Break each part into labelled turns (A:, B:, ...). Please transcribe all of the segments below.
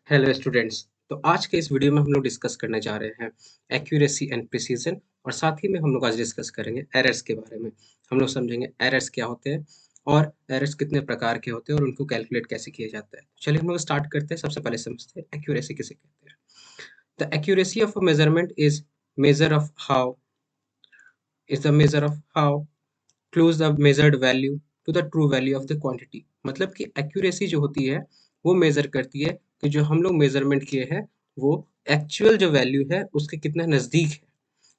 A: Hello students. तो आज के इस वीडियो में हम लोग डिस्कस करने जा रहे हैं एक्यूरेसी एंड प्रिसीजन, और साथ ही में हम लोग आज डिस्कस करेंगे एरर्स के बारे में। हम लोग समझेंगे एरर्स क्या होते हैं और एरर्स कितने प्रकार के होते हैं और उनको कैलकुलेट कैसे किया जाता है। चलिए हम लोग स्टार्ट करते हैं। सबसे पहले समझते हैं एक्यूरेसी किसे कहते हैं। The accuracy of a measurement is measure of how the measure of how close the measured value to the true value of the quantity. मतलब कि एक्यूरेसी जो होती है वो मेजर करती है कि जो हम लोग मेजरमेंट किए हैं वो एक्चुअल जो वैल्यू है उसके कितना नज़दीक है।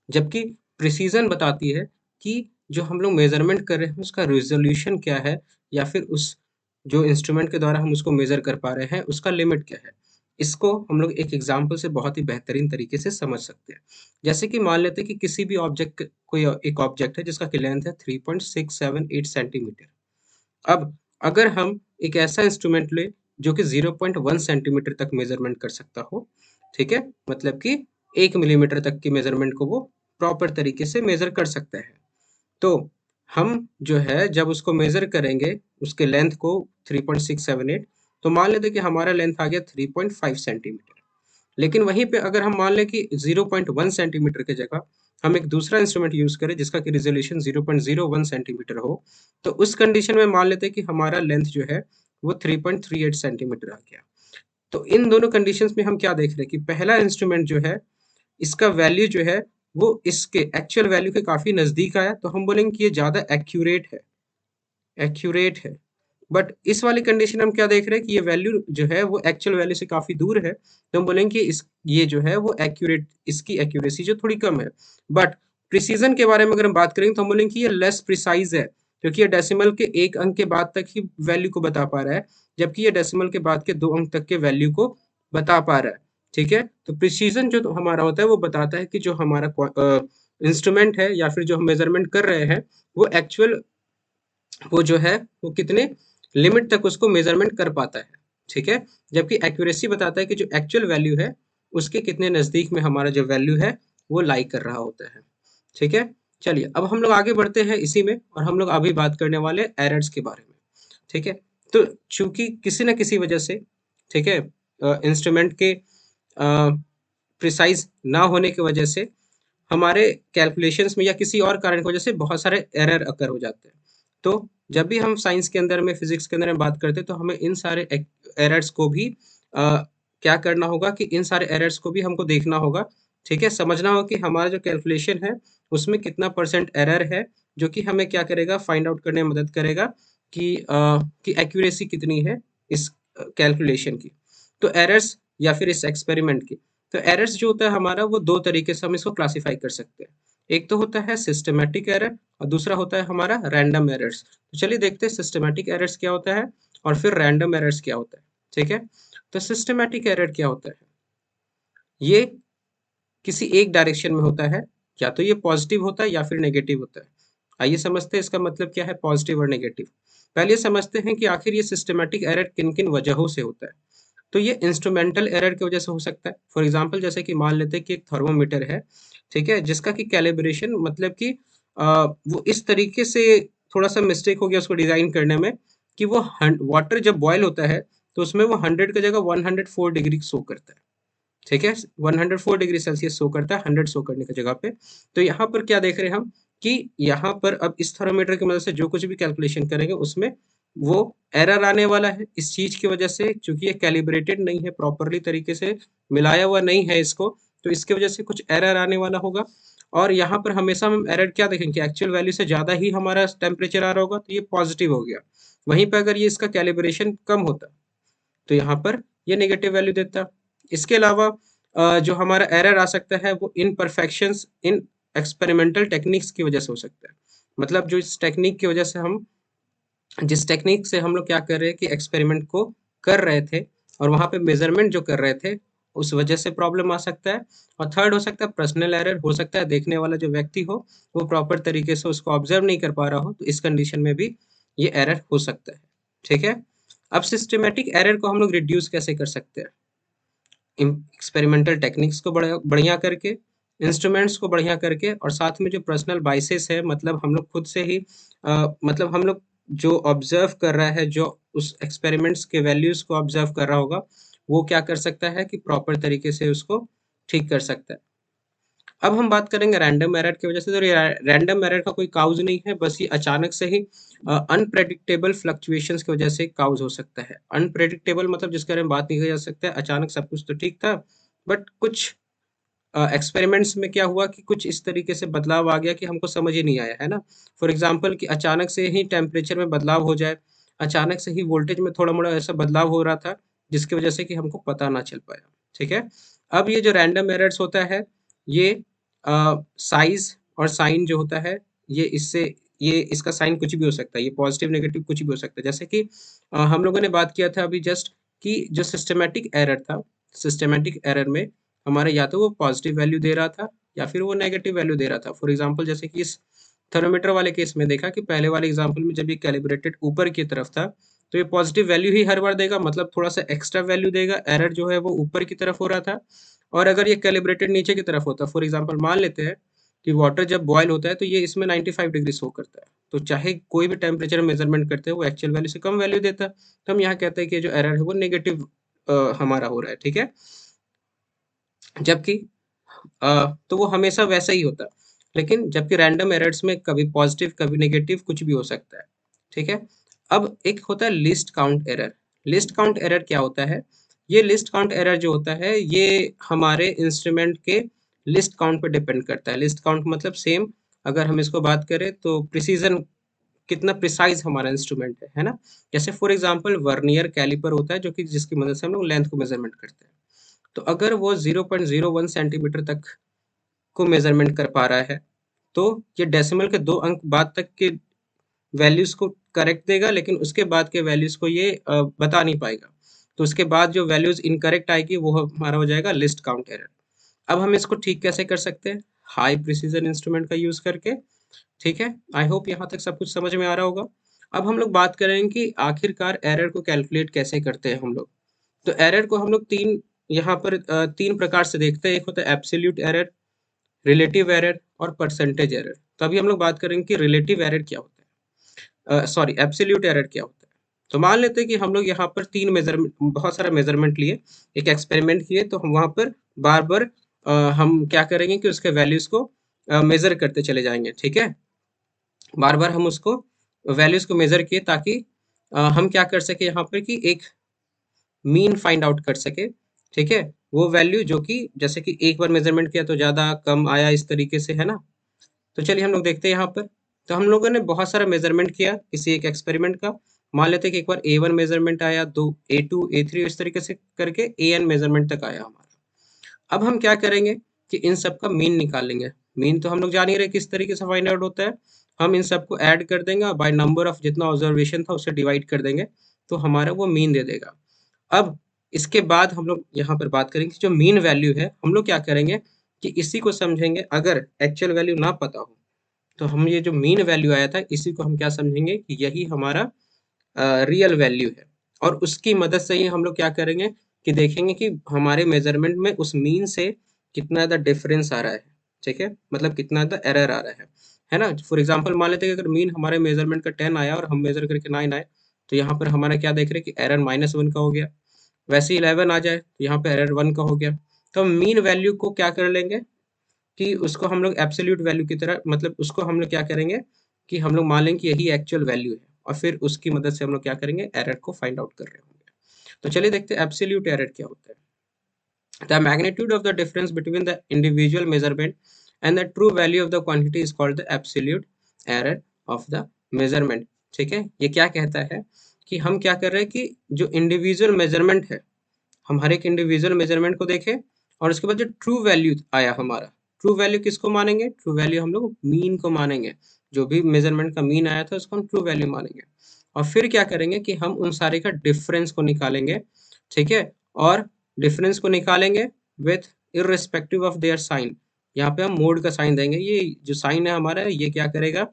A: जबकि प्रिसीजन बताती है कि जो हम लोग मेजरमेंट कर रहे हैं उसका रेजोल्यूशन क्या है, या फिर उस जो इंस्ट्रूमेंट के द्वारा हम उसको मेजर कर पा रहे हैं उसका लिमिट क्या है। इसको हम लोग एक एग्जांपल से बहुत ही बेहतरीन तरीके से समझ सकते हैं। जैसे कि मान लेते हैं कि किसी भी ऑब्जेक्ट, कोई एक ऑब्जेक्ट है जिसका की लेंथ है 3.678 सेंटीमीटर। अब अगर हम एक ऐसा इंस्ट्रूमेंट ले जो कि 0.1 सेंटीमीटर तक मेजरमेंट कर सकता हो, ठीक है, मतलब कि 1 मिलीमीटर तक की मेजरमेंट को वो प्रॉपर तरीके से मेजर कर सकता है। तो हम जो है जब उसको मेजर करेंगे उसके लेंथ को 3.678, तो मान लेते हैं कि हमारा लेंथ आ गया 3.5 सेंटीमीटर। लेकिन वहीं पे अगर हम मान लें कि 0.1 सेंटीमीटर की जगह हम एक दूसरा इंस्ट्रूमेंट यूज करें जिसका कि रिजोल्यूशन 0.01 सेंटीमीटर हो, तो उस कंडीशन में मान लेते हैं कि हमारा लेंथ जो है वो 3.38 सेंटीमीटर आ गया। तो इन दोनों कंडीशंस में हम क्या देख रहे हैं कि पहला इंस्ट्रूमेंट जो है इसका वैल्यू जो है वो इसके एक्चुअल वैल्यू के काफी नजदीक आया, तो हम बोलेंगे कि ये ज्यादा एक्यूरेट है। बट इस वाली कंडीशन हम क्या देख रहे हैं कि ये वैल्यू जो है वो एक्चुअल वैल्यू से काफी दूर है, तो हम बोलेंगे कि इस ये जो है वो एक्यूरेट, इसकी एक्यूरेसी जो थोड़ी कम है। बट प्रिसीजन के बारे में अगर हम बात करेंगे तो हम बोलेंगे कि ये लेस प्रिसाइज है, क्योंकि ये डेसिमल के 1 अंक के बाद तक ही वैल्यू को बता पा रहा है, जबकि ये डेसिमल के बाद के 2 अंक तक के वैल्यू को बता पा रहा है। ठीक है, तो प्रिसीजन जो हमारा होता है वो बताता है कि जो हमारा इंस्ट्रूमेंट है या फिर जो हम मेजरमेंट कर रहे हैं वो एक्चुअल, वो जो है वो कितने लिमिट तक उसको मेजरमेंट कर पाता है। ठीक है, जबकि एक्यूरेसी बताता है कि जो एक्चुअल वैल्यू है उसके कितने नजदीक में हमारा जो वैल्यू है वो लाई कर रहा होता है। ठीक है, चलिए अब हम लोग आगे बढ़ते हैं इसी में, और हम लोग अभी बात करने वाले एरर्स के बारे में। ठीक है, तो चूंकि किसी न किसी वजह से, ठीक है, इंस्ट्रूमेंट के प्रिसाइज ना होने की वजह से हमारे कैलकुलेशंस में या किसी और कारण की वजह से बहुत सारे एरर अकर हो जाते हैं। तो जब भी हम साइंस के अंदर में, फिजिक्स के अंदर में बात करते हैं तो हमें इन सारे एरर्स को भी क्या करना होगा कि इन सारे एरर्स को भी हमको देखना होगा। ठीक है, समझना होगा कि हमारा जो कैलकुलेशन है उसमें कितना परसेंट एरर है, जो कि हमें क्या करेगा, फाइंड आउट करने में मदद करेगा कि एक्यूरेसी कितनी है इस कैलकुलेशन की। तो एरर्स या फिर इस एक्सपेरिमेंट की, तो एरर्स जो होता है हमारा वो दो तरीके से हम इसको क्लासिफाई कर सकते हैं। एक तो होता है सिस्टमैटिक एरर और दूसरा होता है हमारा रैंडम एरर्स। तो चलिए देखते हैं सिस्टमैटिक एरर्स क्या होता है और फिर रैंडम एरर्स क्या होता है। ठीक है, तो सिस्टमैटिक एरर क्या होता है, ये किसी एक डायरेक्शन में होता है, या तो ये पॉजिटिव होता है या फिर नेगेटिव होता है। आइए समझते हैं इसका मतलब क्या है पॉजिटिव और नेगेटिव। पहले समझते हैं कि आखिर ये सिस्टमैटिक एरर किन किन वजहों से होता है। तो ये इंस्ट्रूमेंटल एरर की वजह से हो सकता है। फॉर एग्जांपल जैसे कि मान लेते हैं कि एक थर्मोमीटर है, ठीक है, जिसका कि कैलिब्रेशन मतलब कि वो इस तरीके से थोड़ा सा मिस्टेक हो गया उसको डिजाइन करने में कि वो वाटर जब बॉयल होता है तो उसमें वो 100 की जगह 104 डिग्री शो करता है। ठीक है, 104 डिग्री सेल्सियस शो करता है 100 शो करने की जगह पे। तो यहाँ पर क्या देख रहे हैं हम कि यहाँ पर अब इस थर्मोमीटर की मदद से जो कुछ भी कैलकुलेशन करेंगे उसमें वो एरर आने वाला है इस चीज की वजह से, क्योंकि ये कैलिब्रेटेड नहीं है, प्रॉपरली तरीके से मिलाया हुआ नहीं है इसको, तो इसकी वजह से कुछ एरर आने वाला होगा। और यहाँ पर हमेशा हम एरर क्या देखेंगे, एक्चुअल वैल्यू से ज्यादा ही हमारा टेम्परेचर आ रहा होगा, तो ये पॉजिटिव हो गया। वहीं पर अगर ये इसका कैलिब्रेशन कम होता तो यहाँ पर ये नेगेटिव वैल्यू देता। इसके अलावा जो हमारा एरर आ सकता है वो इनपरफेक्शंस इन एक्सपेरिमेंटल टेक्निक्स की वजह से हो सकता है। मतलब जो इस टेक्निक की वजह से हम, जिस टेक्निक से हम लोग क्या कर रहे हैं कि एक्सपेरिमेंट को कर रहे थे और वहां पे मेजरमेंट जो कर रहे थे उस वजह से प्रॉब्लम आ सकता है। और थर्ड हो सकता है पर्सनल एरर, हो सकता है देखने वाला जो व्यक्ति हो वो प्रॉपर तरीके से उसको ऑब्जर्व नहीं कर पा रहा हो, तो इस कंडीशन में भी ये एरर हो सकता है। ठीक है, अब सिस्टमेटिक एरर को हम लोग रिड्यूस कैसे कर सकते हैं, एक्सपेरिमेंटल टेक्निक्स को बढ़िया करके, इंस्ट्रूमेंट्स को बढ़िया करके, और साथ में जो पर्सनल बाइसेस है, मतलब हम लोग खुद से ही मतलब हम लोग जो ऑब्जर्व कर रहा है, जो उस एक्सपेरिमेंट्स के वैल्यूज को ऑब्जर्व कर रहा होगा वो क्या कर सकता है कि प्रॉपर तरीके से उसको ठीक कर सकता है। अब हम बात करेंगे रैंडम एरर की वजह से। तो रैंडम एरर का कोई काउज नहीं है, बस ये अचानक से ही अनप्रेडिक्टेबल फ्लक्चुएशंस की वजह से काउज हो सकता है। अनप्रेडिक्टेबल मतलब जिसके बारे में बात नहीं की जा सकता है। अचानक सब कुछ तो ठीक था, बट कुछ एक्सपेरिमेंट्स में क्या हुआ कि कुछ इस तरीके से बदलाव आ गया कि हमको समझ ही नहीं आया, है ना? फॉर एग्जांपल कि अचानक से ही टेम्परेचर में बदलाव हो जाए, अचानक से ही वोल्टेज में थोड़ा-मोड़ा ऐसा बदलाव हो रहा था, जिसकी वजह से कि हमको पता ना चल पाया, ठीक है? अब ये जो रैंडम एरर्स होता है, ये साइज़ और साइन जो होता है, ये इसका साइन कुछ भी हो सकता है, ये पॉजिटिव, नेगेटिव कुछ भी हो सकता है। जैसे कि हम लोगों ने बात किया था अभी जस्ट कि जो सिस्टमैटिक एरर था, सिस्टमैटिक एरर में हमारा या तो वो पॉजिटिव वैल्यू दे रहा था या फिर वो नेगेटिव वैल्यू दे रहा था। फॉर एग्जांपल जैसे कि इस थर्मामीटर वाले केस में देखा कि पहले वाले एग्जांपल में जब ये कैलिब्रेटेड ऊपर की तरफ था, तो ये पॉजिटिव वैल्यू ही हर बार देगा, मतलब थोड़ा-सा एक्स्ट्रा वैल्यू देगा, एरर जो है वो ऊपर की तरफ हो रहा था। और अगर ये कैलिब्रेटेड नीचे की तरफ होता, फॉर एग्जांपल मान लेते हैं कि वाटर जब बॉयल होता है तो ये इसमें 95 डिग्री शो करता है। तो चाहे कोई भी टेम्परेचर मेज़रमेंट करते हैं, वो एक्चुअल वैल्यू से कम वैल्यू देता है। तो हम यहाँ कहते हैं कि जो एरर है वो नेगेटिव हमारा हो रहा है, ठीक है? जबकि तो वो हमेशा वैसा ही होता है। लेकिन जबकि रैंडम एरर्स में कभी पॉजिटिव, कभी नेगेटिव कुछ भी हो सकता है, ठीक है? अब एक होता है list count error. List count error क्या होता है? ये लिस्ट काउंट एरर जो होता है, ये हमारे इंस्ट्रूमेंट के लिस्ट काउंट पे डिपेंड करता है। लिस्ट काउंट मतलब सेम, अगर हम इसको बात करें तो प्रिसिज़न, कितना प्रिसाइज़ हमारा इंस्ट्रूमेंट है ना? जैसे फॉर एग्ज़ाम्पल वर्नियर कैलिपर होता है जो कि जिसकी मदद से हम लोग लेंथ को मेज़रमेंट करते हैं। तो अगर वो 0.01 सेंटीमीटर तक को मेज़रमेंट कर पा रहा है, तो ये डेसिमल के 2 अंक बाद तक के वैल्यूज़ को करेक्ट देगा, लेकिन उसके बाद के वैल्यूज़ को ये बता नहीं पाएगा। तो उसके बाद जो वैल्यूज़ इनकरेक्ट आएगी वो हमारा हो जाएगा लिस्ट काउंट एरर। अब हम इसको ठीक कैसे कर सकते हैं? हाई प्रिसिज़न इंस्ट्रूमेंट का यूज़ करके, ठीक है? आई होप यहाँ तक सब कुछ समझ में आ रहा होगा। अब हम लोग बात करेंगे कि आखिरकार एरर को कैलकुलेट कैसे करते हैं हम लोग। तो एरर को हम लोग 3 यहाँ पर 3 प्रकार से देखते हैं। एक होता है एब्सोल्यूट एरर, रिलेटिव एरर और परसेंटेज एरर। तो अभी हम लोग बात करेंगे कि रिलेटिव एरर क्या होता है, सॉरी एब्सोल्यूट एरर क्या होता है। तो मान लेते हैं कि हम लोग यहाँ पर 3 मेज़रमेंट, बहुत सारा मेज़रमेंट लिए, एक एक्सपेरिमेंट किए, तो हम वहाँ पर बार-बार हम क्या करेंगे कि उसके वैल्यूज़ को मेज़र करते चले जाएँगे, ठीक है? बार-बार हम उसको वैल्यूज़ को मेज़र किए ताकि हम क्या कर सकें यहाँ पर कि एक मीन फाइंड आउट कर सके, ठीक है? वो वैल्यू जो कि जैसे कि एक बार मेज़रमेंट किया तो ज़्यादा, कम आया, इस तरीके से, है ना? तो चलिए हम लोग देखते हैं यहाँ पर। तो हम लोगों ने बहुत सारा मेज़रमेंट किया किसी एक एक्सपेरिमेंट का। मान लेते हैं कि एक बार A1 मेज़रमेंट आया, 2 A2, A3 इस तरीके से करके AN मेज़रमेंट तक आया हमारा। अब हम क्या करेंगे कि इन सब का मीन निकालेंगे। मीन तो हम लोग जान ही रहे किस तरीके से फाइंड आउट होता है। हम इन सबको ऐड कर देंगे और बाय नंबर ऑफ जितना ऑब्जर्वेशन था उसे डिवाइड कर देंगे, तो हमारा वो मीन दे देगा। अब इसके बाद हम लोग यहाँ पर बात करेंगे जो मीन वैल्यू है, हम लोग क्या करेंगे कि इसी को समझेंगे। अगर एक्चुअल वैल्यू ना पता हो, तो हम ये जो मीन वैल्यू आया था, इसी को हम क्या समझेंगे कि यही हमारा रियल वैल्यू है। और उसकी मदद से ही हम लोग क्या करेंगे कि देखेंगे कि हमारे मेज़रमेंट में उस मीन से कितना ज़्यादा डिफरेंस आ रहा है, ठीक है? मतलब कितना ज़्यादा एरर आ रहा है ना? फॉर एग्ज़ाम्पल मान लेते हैं कि अगर मीन हमारे मेज़रमेंट का 10 आया और हम मेज़र करके 9 आए, तो यहाँ पर हमारा क्या देख रहे हैं कि एरर -1 का हो गया। वैसे ही 11 आ जाए, तो यहाँ पे एरर 1 का हो गया। तो हम मीन वैल्यू को क्या कर लेंगे कि उसको हम लोग एब्सोल्यूट वैल्यू की तरह, मतलब उसको हम लोग क्या करेंगे कि हम लोग मान लेंगे कि यही एक्चुअल वैल्यू है, और फिर उसकी मदद से हम लोग क्या करेंगे, एरर को फाइंड आउट कर रहे होंगे। तो चलिए देखते हैं एब्सोल्यूट एरर क्या होता है। The magnitude of the difference between the individual measurement and the true value of the quantity is called the absolute error of the measurement। ठीक है, ये क्या कहता है कि हम क्या कर रहे हैं कि जो इंडिविजुअल मेजरमेंट है, हम हर एक इंडिविजुअल मेजरमेंट को देखें, और उसके बाद जो ट्रू वैल्यू आया हमारा, ट्रू वैल्यू किसको मानेंगे? ट्रू वैल्यू हम लोग मीन को मानेंगे। जो भी मेजरमेंट का मीन आया था उसको हम ट्रू वैल्यू मानेंगे। और फिर क्या करेंगे कि हम उन सारे का डिफरेंस को निकालेंगे, ठीक है? और डिफरेंस को निकालेंगे with irrespective of their sign. यहाँ पे हम मोड का साइन देंगे। ये जो साइन है हमारा, ये क्या करेगा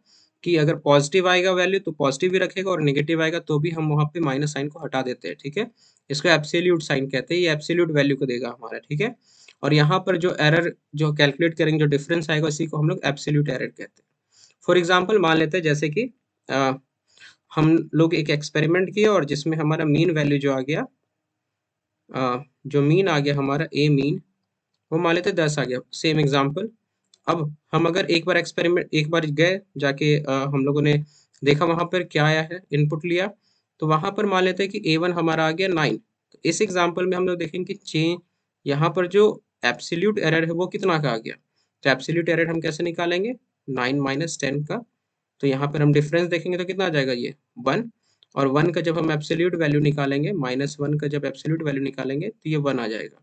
A: कि अगर पॉजिटिव आएगा वैल्यू तो पॉजिटिव ही रखेगा, और नेगेटिव आएगा तो भी हम वहाँ पे माइनस साइन को हटा देते हैं, ठीक है? इसको एब्सोल्यूट साइन कहते हैं। ये एब्सोल्यूट वैल्यू को देगा हमारा, ठीक है? और यहाँ पर जो एरर जो कैलकुलेट करेंगे, जो डिफरेंस आएगा, इसी को हम लोग एब्सोल्यूट एरर कहते हैं। फॉर एग्जाम्पल मान लेते हैं जैसे कि अ, हम लोग एक एक्सपेरिमेंट किए और जिसमें हमारा मीन वैल्यू जो आ गया जो मीन आ गया हमारा ए मीन, वो मान लेते 10 आ गया। सेम एग्जांपल, अब हम अगर एक बार गए जाके हम लोगों ने देखा वहां पर क्या आया है, इनपुट लिया, तो वहां पर मान लेते हैं कि A1 हमारा आ गया 9। तो इस एग्जांपल में हम लोग देखेंगे कि यहाँ पर जो एब्सोल्यूट एरर है वो कितना का आ गया। तो एब्सोल्यूट एरर हम कैसे निकालेंगे, 9 माइनस 10 का। तो यहाँ पर हम डिफरेंस देखेंगे तो कितना आ जाएगा, ये 1। और 1 का जब हम एब्सोल्यूट वैल्यू निकालेंगे, -1 का जब एब्सोल्यूट वैल्यू निकालेंगे तो ये 1 आ जाएगा।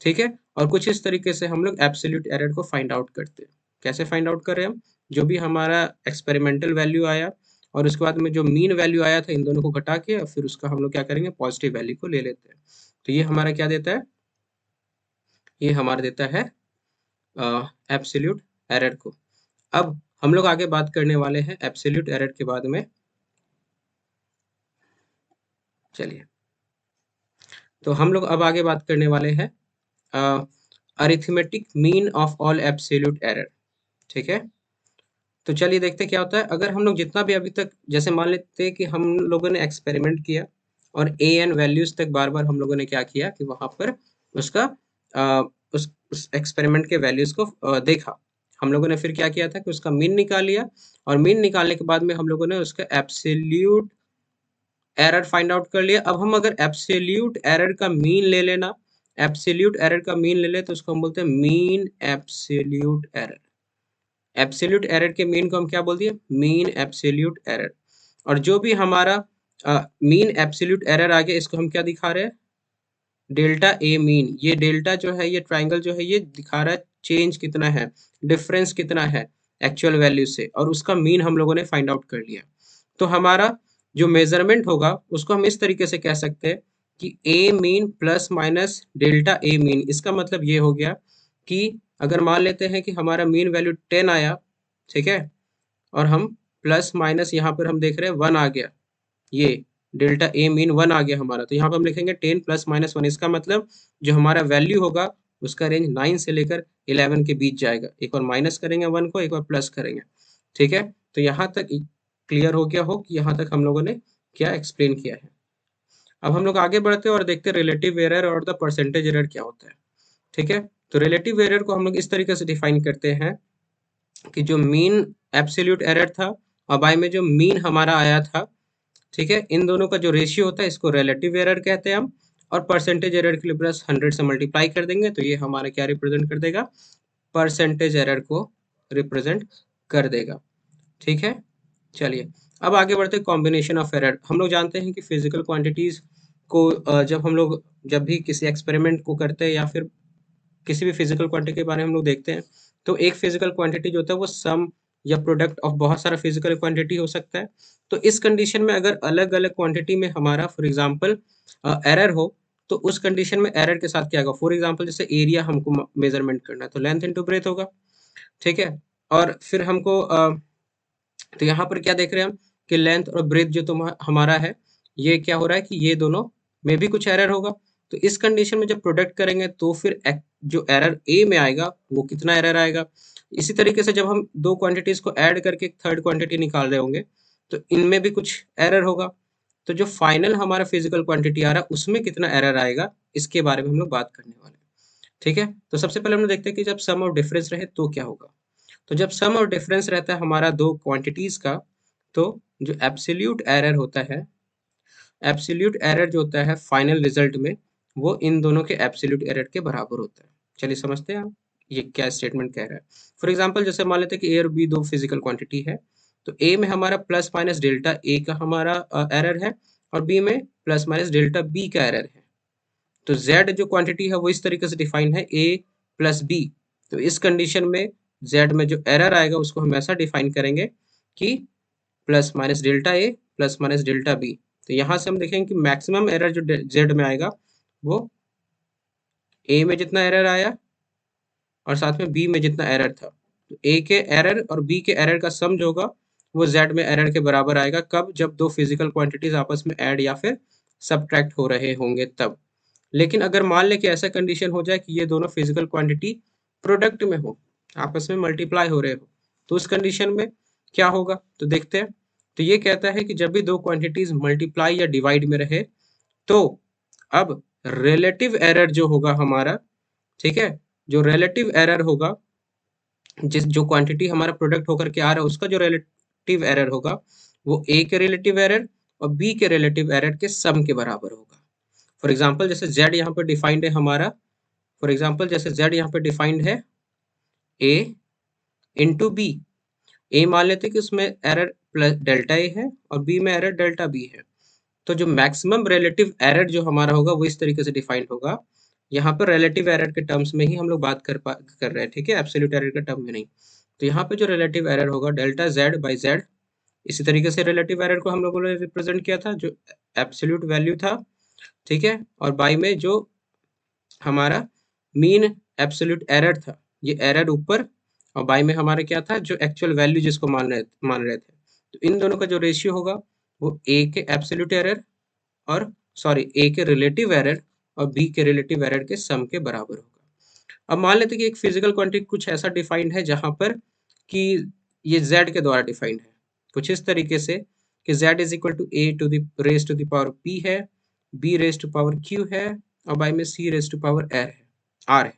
A: ठीक है, और कुछ इस तरीके से हम लोग एब्सोल्यूट एरर को फाइंड आउट करते हैं। कैसे फाइंड आउट कर रहे हैं हम, जो भी हमारा एक्सपेरिमेंटल वैल्यू आया और उसके बाद में जो मीन वैल्यू आया था, इन दोनों को घटा के और फिर उसका हम लोग क्या करेंगे, पॉजिटिव वैल्यू को ले लेते हैं। तो ये हमारा क्या देता है, ये हमारा देता है एब्सोल्यूट एरर को। अब हम लोग आगे बात करने वाले हैं एब्सोल्यूट एरर के बाद में। चलिए, तो हम लोग अब आगे बात करने वाले हैं arithmetic mean of all absolute error. ठीक है, तो चलिए देखते हैं क्या होता है। अगर हम लोग जितना भी अभी तक, जैसे मान लेते हैं कि हम लोगों ने एक्सपेरिमेंट किया और ए एन वैल्यूज तक बार बार हम लोगों ने क्या किया कि वहां पर उसका अ, उस एक्सपेरिमेंट के वैल्यूज को देखा। हम लोगों ने फिर क्या किया था कि उसका मीन निकाल लिया, और मीन निकालने के बाद में हम लोगों ने उसका एब्सोल्यूट एरर फाइंड आउट कर लिया। अब हम अगर एब्सोल्यूट एरर का मीन ले लेना, एब्सोल्यूट एरर का मीन ले ले, तो उसको हम बोलते हैं mean absolute error. Absolute error के मीन को हम क्या बोल दिए, मीन एब्सोल्यूट एरर। और जो भी हमारा मीन एब्सोल्यूट एरर आ गया, इसको हम क्या दिखा रहे हैं, डेल्टा ए मीन। ये डेल्टा जो है, ये ट्राइंगल जो है, ये दिखा रहा है चेंज कितना है, डिफरेंस कितना है एक्चुअल वैल्यू से, और उसका मीन हम लोगों ने फाइंड आउट कर लिया। तो हमारा जो मेजरमेंट होगा उसको हम इस तरीके से कह सकते हैं कि ए mean plus minus delta A mean. इसका मतलब ये हो गया कि अगर मान लेते हैं कि हमारा मीन वैल्यू 10 आया, ठीक है, और हम प्लस माइनस यहाँ पर हम देख रहे हैं 1 आ गया, ये डेल्टा ए मीन 1 आ गया हमारा, तो यहाँ पर हम लिखेंगे 10 प्लस माइनस 1। इसका मतलब जो हमारा वैल्यू होगा उसका रेंज 9 से लेकर 11 के बीच जाएगा। एक बार माइनस करेंगे 1 को, एक बार प्लस करेंगे। ठीक है, तो यहाँ तक क्लियर हो गया हो कि यहाँ तक हम लोगों ने क्या एक्सप्लेन किया है। अब हम लोग आगे बढ़ते हैं और देखते हैं रिलेटिव एरर और द परसेंटेज एरर क्या होता है। ठीक है, तो रिलेटिव एरर को हम लोग इस तरीके से डिफाइन करते हैं कि जो मीन एब्सोल्यूट एरर था और बाय में जो मीन हमारा आया था, ठीक है, इन दोनों का जो रेशियो होता है इसको रिलेटिव एरर कहते हैं हम। और परसेंटेज एरर के लिए प्लस 100 से मल्टीप्लाई कर देंगे, तो ये हमारा क्या रिप्रेजेंट कर देगा, परसेंटेज एरर को रिप्रेजेंट कर देगा। ठीक है, चलिए अब आगे बढ़ते हैं कॉम्बिनेशन ऑफ एरर। हम लोग जानते हैं कि फिजिकल क्वांटिटीज को जब हम लोग जब भी किसी एक्सपेरिमेंट को करते हैं या फिर किसी भी फिजिकल क्वांटिटी के बारे में हम लोग देखते हैं, तो एक फिजिकल क्वांटिटी जो होता है वो सम या प्रोडक्ट ऑफ बहुत सारा फिजिकल क्वांटिटी हो सकता है। तो इस कंडीशन में अगर अलग अलग क्वांटिटी में हमारा फॉर एग्जांपल एरर हो, तो उस कंडीशन में एरर के साथ क्या होगा, फॉर एग्जांपल जैसे एरिया हमको मेजरमेंट करना है तो लेंथ इनटू ब्रेथ होगा। ठीक है, और फिर हमको तो यहाँ पर क्या देख रहे हैं हम कि लेंथ और ब्रेथ जो हमारा है, ये क्या हो रहा है कि ये दोनों में भी कुछ एरर होगा। तो इस कंडीशन में जब प्रोडक्ट करेंगे तो फिर जो एरर ए में आएगा वो कितना एरर आएगा। इसी तरीके से जब हम दो क्वांटिटीज को ऐड करके एक थर्ड क्वांटिटी निकाल रहे होंगे तो इनमें भी कुछ एरर होगा। तो जो फाइनल हमारा फिजिकल क्वांटिटी आ रहा है उसमें कितना एरर आएगा, इसके बारे में हम लोग बात करने वाले हैं। ठीक है, तो सबसे पहले हम लोग देखते हैं कि जब सम और डिफरेंस रहे तो क्या होगा। तो जब सम और डिफरेंस रहता है हमारा दो क्वांटिटीज का, तो जो एब्सोल्यूट एरर होता है, एब्सोल्यूट एरर जो होता है फाइनल रिजल्ट में, वो इन दोनों के एब्सोल्यूट एरर के बराबर होता है। चलिए समझते हैं आप ये क्या स्टेटमेंट कह रहा है। फॉर एग्जांपल जैसे मान लेते हैं कि ए और बी दो फिजिकल क्वांटिटी है, तो ए में हमारा प्लस माइनस डेल्टा ए का हमारा एरर है और बी में प्लस माइनस डेल्टा बी का एरर है। तो z जो क्वांटिटी है वो इस तरीके से डिफाइन है a प्लस बी। तो इस कंडीशन में z में जो एरर आएगा उसको हम ऐसा डिफाइन करेंगे कि plus minus delta A plus minus delta B. तो यहाँ से हम देखेंगे कि मैक्सिमम एरर जो z में आएगा वो a में जितना एरर आया और साथ में b में जितना एरर था, तो a के एरर और b के एरर का सम जो होगा वो z में एरर के बराबर आएगा। कब, जब दो फिजिकल क्वांटिटीज आपस में ऐड या फिर सब्ट्रैक्ट हो रहे होंगे तब। लेकिन अगर मान ले कि ऐसा कंडीशन हो जाए कि ये दोनों फिजिकल क्वांटिटी प्रोडक्ट में हो, आपस में मल्टीप्लाई हो रहे हो, तो उस कंडीशन में क्या होगा, तो देखते हैं। तो ये कहता है कि जब भी दो क्वांटिटीज मल्टीप्लाई या डिवाइड में रहे, तो अब रिलेटिव एरर जो होगा हमारा, ठीक है, जो रिलेटिव एरर होगा, जो क्वांटिटी हमारा प्रोडक्ट होकर के आ रहा है उसका जो रिलेटिव एरर होगा वो ए के रिलेटिव एरर और बी के रिलेटिव एरर के सम के बराबर होगा। फॉर एग्जाम्पल जैसे जेड यहाँ पर डिफाइंड है हमारा, फॉर एग्जाम्पल जैसे जेड यहाँ पर डिफाइंड है ए इंटू बी। ए मान लेते हैं कि उसमें एरर प्लस डेल्टा ए है और बी में एरर डेल्टा बी है। तो जो मैक्सिमम रिलेटिव एरर जो हमारा होगा वो इस तरीके से डिफाइंड होगा। यहाँ पर रिलेटिव एरर के टर्म्स में ही हम लोग बात कर रहे हैं, ठीक है, एब्सोल्यूट एरर के टर्म में नहीं। तो यहाँ पे जो रिलेटिव एरर होगा डेल्टा जेड बाई जेड। इसी तरीके से रिलेटिव एरर को हम लोगों ने रिप्रेजेंट किया था जो एब्सोल्यूट वैल्यू था, ठीक है, और बाई में जो हमारा मीन एब्सोल्यूट एरर था, ये एरर ऊपर, और बाई में हमारा क्या था, जो एक्चुअल वैल्यू जिसको मान रहे थे। तो इन दोनों का जो रेशियो होगा वो ए के एब्सोल्यूट एरर और सॉरी ए के रिलेटिव एरर और बी के रिलेटिव एरर के सम के बराबर होगा। अब मान लेते हैं कि एक फिजिकल क्वांटिटी कुछ ऐसा डिफाइंड है जहां पर कि ये z के द्वारा डिफाइंड है, कुछ इस तरीके से कि z is equal to A to the raise to the power p है, b raise to power q है और बाई में c raise to power r है।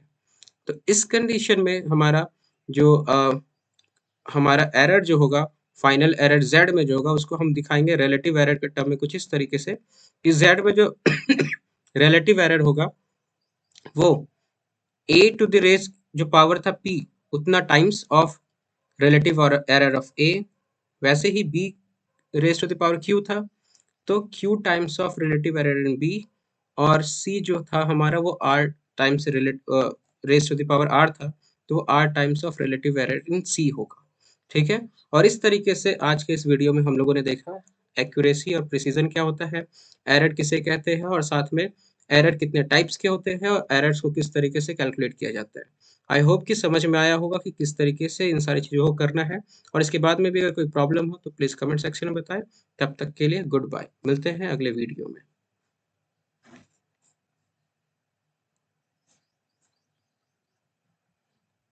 A: तो इस कंडीशन में हमारा जो हमारा एरर जो होगा, फाइनल एरर z में जो होगा उसको हम दिखाएंगे रिलेटिव एरर के टर्म में कुछ इस तरीके से कि z में जो रिलेटिव एरर होगा वो a टू द रेज जो पावर था p उतना times of relative error of a, वैसे ही b raise to the power q था तो q times of relative error in b, और c जो था हमारा वो r times raise to the power r था तो वो r times of relative error in c होगा, ठीक है। और इस तरीके से आज के इस वीडियो में हम लोगों ने देखा एक्यूरेसी और प्रिसीजन क्या होता है, एरर किसे कहते हैं, और साथ में एरर कितने टाइप्स के होते हैं और एरर्स को किस तरीके से कैलकुलेट किया जाता है। आई होप कि समझ में आया होगा कि किस तरीके से इन सारी चीज़ों को करना है, और इसके बाद में भी अगर कोई प्रॉब्लम हो तो प्लीज़ कमेंट सेक्शन में बताएं। तब तक के लिए गुड बाय, मिलते हैं अगले वीडियो में।